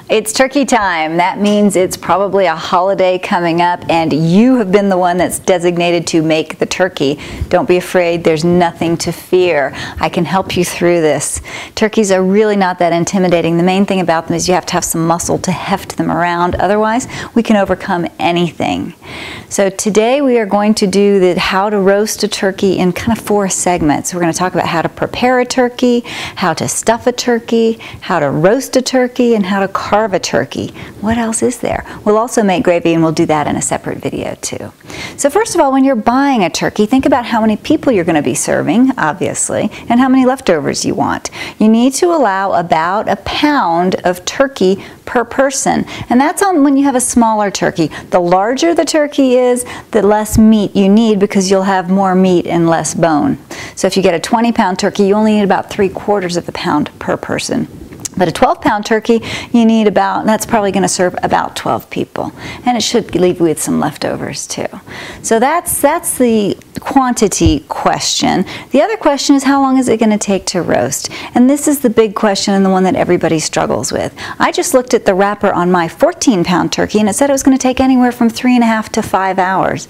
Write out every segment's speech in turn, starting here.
It's turkey time. That means it's probably a holiday coming up and you have been the one that's designated to make the turkey. Don't be afraid, there's nothing to fear. I can help you through this. Turkeys are really not that intimidating. The main thing about them is you have to have some muscle to heft them around. Otherwise, we can overcome anything. So today we are going to do the how to roast a turkey in kind of 4 segments. We're going to talk about how to prepare a turkey, how to stuff a turkey, how to roast a turkey, and how to carve a turkey. What else is there? We'll also make gravy, and we'll do that in a separate video too. So first of all, when you're buying a turkey, think about how many people you're going to be serving, obviously, and how many leftovers you want. You need to allow about a pound of turkey per person, and that's on when you have a smaller turkey. The larger the turkey is, the less meat you need because you'll have more meat and less bone. So if you get a 20-pound turkey, you only need about 3/4 of a pound per person. But a 12-pound turkey, you need about, that's probably going to serve about 12 people. And it should leave you with some leftovers too. So that's the quantity question. The other question is, how long is it going to take to roast? And this is the big question and the one that everybody struggles with. I just looked at the wrapper on my 14-pound turkey and it said it was going to take anywhere from 3.5 to 5 hours.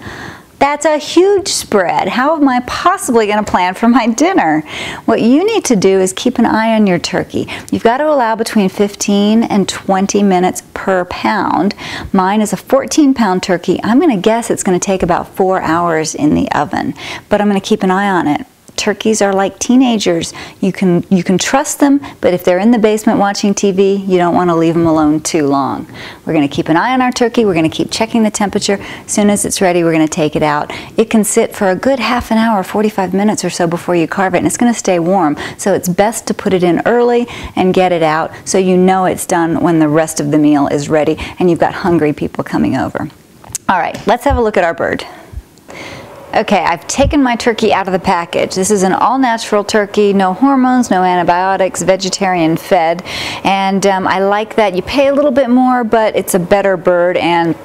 That's a huge spread. How am I possibly going to plan for my dinner? What you need to do is keep an eye on your turkey. You've got to allow between 15 and 20 minutes per pound. Mine is a 14-pound turkey. I'm going to guess it's going to take about 4 hours in the oven, but I'm going to keep an eye on it. Turkeys are like teenagers. You can trust them, but if they're in the basement watching TV, you don't want to leave them alone too long. We're going to keep an eye on our turkey. We're going to keep checking the temperature. As soon as it's ready, we're going to take it out. It can sit for a good half an hour, 45 minutes or so before you carve it, and it's going to stay warm. So it's best to put it in early and get it out so you know it's done when the rest of the meal is ready and you've got hungry people coming over. All right, let's have a look at our bird. Okay, I've taken my turkey out of the package. This is an all-natural turkey, no hormones, no antibiotics, vegetarian fed, and I like that. You pay a little bit more, but it's a better bird, and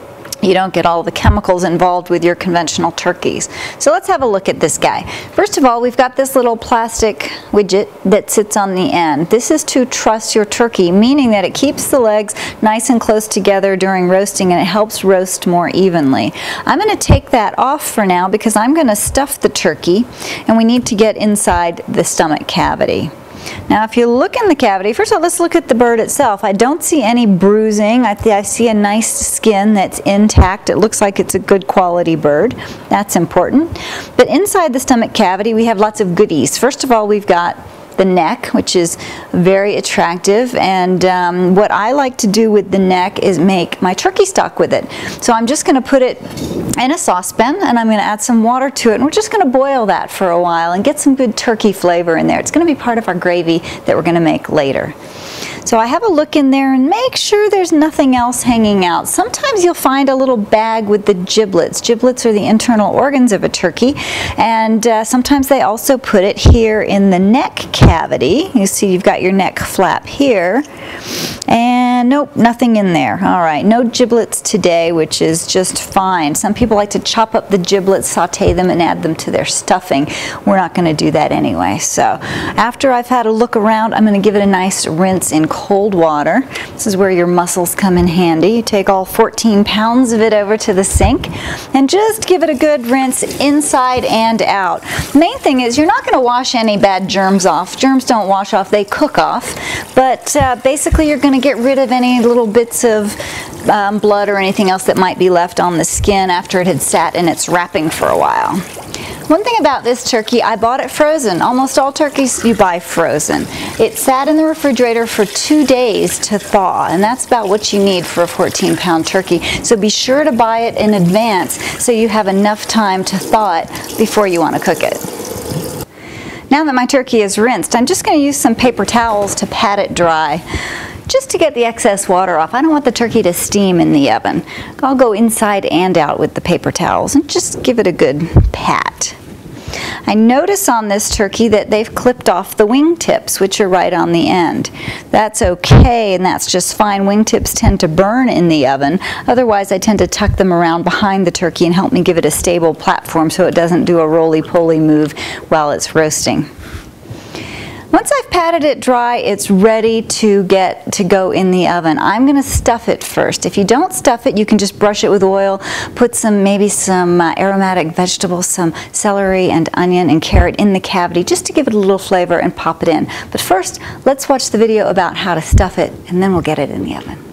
you don't get all the chemicals involved with your conventional turkeys. So let's have a look at this guy. First of all, we've got this little plastic widget that sits on the end. This is to truss your turkey, meaning that it keeps the legs nice and close together during roasting and it helps roast more evenly. I'm going to take that off for now because I'm going to stuff the turkey and we need to get inside the stomach cavity. Now if you look in the cavity, first of all, let's look at the bird itself. I don't see any bruising. I see a nice skin that's intact. It looks like it's a good quality bird. That's important. But inside the stomach cavity, we have lots of goodies. First of all, we've got the neck, which is very attractive, and what I like to do with the neck is make my turkey stock with it. So I'm just going to put it in a saucepan and I'm going to add some water to it, and we're just going to boil that for a while and get some good turkey flavor in there. It's going to be part of our gravy that we're going to make later. So I have a look in there and make sure there's nothing else hanging out. Sometimes you'll find a little bag with the giblets. Giblets are the internal organs of a turkey, and sometimes they also put it here in the neck cavity. You see you've got your neck flap here, and nope, nothing in there. All right, no giblets today, which is just fine. Some people like to chop up the giblets, saute them, and add them to their stuffing. We're not going to do that anyway. So after I've had a look around, I'm going to give it a nice rinse in cold water. This is where your muscles come in handy. You take all 14 pounds of it over to the sink and just give it a good rinse inside and out. The main thing is you're not going to wash any bad germs off. Germs don't wash off, they cook off. But basically you're going to get rid of any little bits of blood or anything else that might be left on the skin after it had sat in its wrapping for a while. One thing about this turkey, I bought it frozen. Almost all turkeys you buy frozen. It sat in the refrigerator for 2 days to thaw, and that's about what you need for a 14-pound turkey. So be sure to buy it in advance so you have enough time to thaw it before you want to cook it. Now that my turkey is rinsed, I'm just going to use some paper towels to pat it dry, just to get the excess water off. I don't want the turkey to steam in the oven. I'll go inside and out with the paper towels and just give it a good pat. I notice on this turkey that they've clipped off the wing tips, which are right on the end. That's okay, and that's just fine. Wing tips tend to burn in the oven. Otherwise, I tend to tuck them around behind the turkey and help me give it a stable platform so it doesn't do a roly-poly move while it's roasting. Once I've patted it dry, it's ready to go in the oven. I'm going to stuff it first. If you don't stuff it, you can just brush it with oil, put maybe some aromatic vegetables, some celery and onion and carrot in the cavity just to give it a little flavor, and pop it in. But first, let's watch the video about how to stuff it, and then we'll get it in the oven.